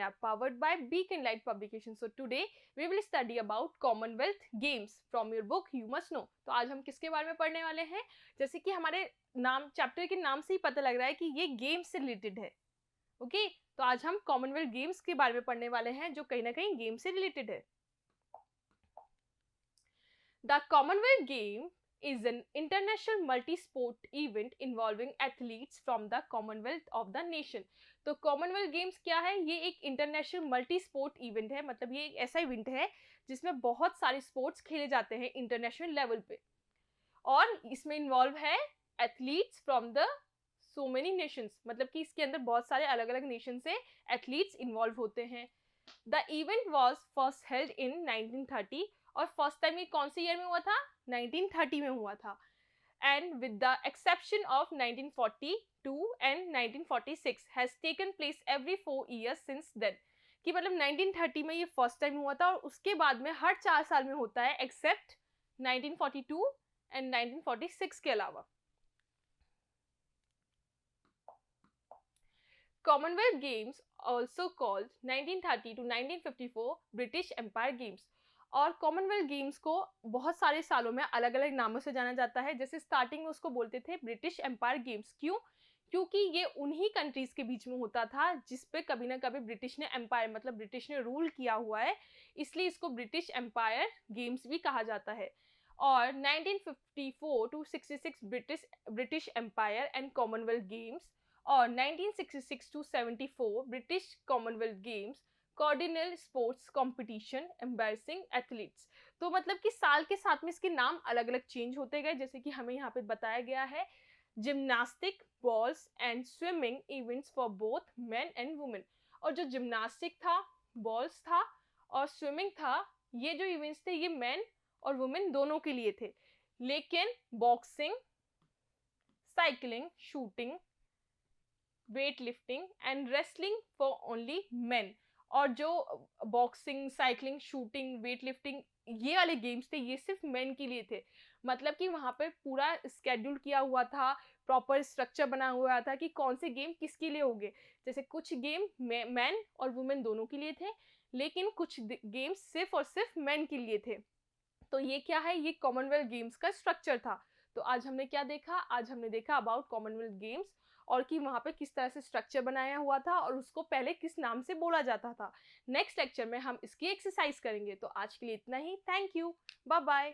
app powered by Beacon Light Publications. So today we will study about Commonwealth Games from your book You Must Know. तो आज हम किसके बारे में पढ़ने वाले हैं? जैसे कि हमारे नाम चैप्टर के नाम से ही पता लग रहा है कि ये गेम्स से रिलेटेड है. ओके तो आज हम कॉमनवेल्थ गेम्स के बारे में पढ़ने वाले हैं जो कहीं ना कहीं गेम से रिलेटेड है. The Commonwealth game is an international multi-sport event involving athletes from the Commonwealth of the nation. तो Commonwealth Games क्या है? ये एक इंटरनेशनल मल्टी स्पोर्ट इवेंट है. मतलब ये एक ऐसा इवेंट है जिसमें बहुत सारे स्पोर्ट्स खेले जाते हैं इंटरनेशनल लेवल पे और इसमें इन्वॉल्व है athletes from the so many Nations. मतलब कि इसके अंदर बहुत सारे अलग अलग नेशन से एथलीट्स इन्वॉल्व होते हैं. The event was first held in 1930 और फर्स्ट टाइम ये कौन से ईयर में हुआ था? 1930 में हुआ था. And with the exception of 1942 and 1946 has taken place every 4 years since then. कि मतलब 1930 में ये फर्स्ट टाइम हुआ था और उसके बाद में हर 4 साल में होता है एक्सेप्ट 1942 एंड 1946 के अलावा. Commonwealth Games also called 1930 to 1954 British Empire Games. और कॉमनवेल्थ गेम्स को बहुत सारे सालों में अलग अलग नामों से जाना जाता है. जैसे स्टार्टिंग में उसको बोलते थे ब्रिटिश एम्पायर गेम्स. क्यों? क्योंकि ये उन्हीं कंट्रीज के बीच में होता था जिस पे कभी ना कभी ब्रिटिश ने एम्पायर मतलब ब्रिटिश ने रूल किया हुआ है, इसलिए इसको ब्रिटिश एम्पायर गेम्स भी कहा जाता है. और 1954 to 66 British Empire and Commonwealth Games और 1966 to 74 British Commonwealth Games cardinal sports competition embarrassing athletes. तो मतलब कि साल के साथ में इसके नाम अलग अलग चेंज होते गए. जैसे कि हमें यहाँ पे बताया गया है gymnastic, balls and swimming events for both men and women. और जो जिम्नास्टिक था, बॉल्स था और स्विमिंग था, ये जो इवेंट्स थे ये मेन और वुमेन दोनों के लिए थे. लेकिन boxing, cycling, shooting, weight lifting and wrestling for only main. और जो boxing, cycling, shooting, weight lifting ये वाले गेम्स थे ये सिर्फ मेन के लिए थे. मतलब कि वहाँ पे पूरा स्केड्यूल किया हुआ था, प्रॉपर स्ट्रक्चर बना हुआ था कि कौन से गेम किसके लिए होंगे. जैसे कुछ गेम मैन और वुमेन दोनों के लिए थे लेकिन कुछ गेम्स सिर्फ और सिर्फ मेन के लिए थे. तो ये क्या है? ये कॉमनवेल्थ गेम्स का स्ट्रक्चर था. तो आज हमने क्या देखा? आज हमने देखा अबाउट कॉमनवेल्थ गेम्स और कि वहाँ पे किस तरह से स्ट्रक्चर बनाया हुआ था और उसको पहले किस नाम से बोला जाता था. नेक्स्ट लेक्चर में हम इसकी एक्सरसाइज करेंगे. तो आज के लिए इतना ही. Thank you. Bye bye.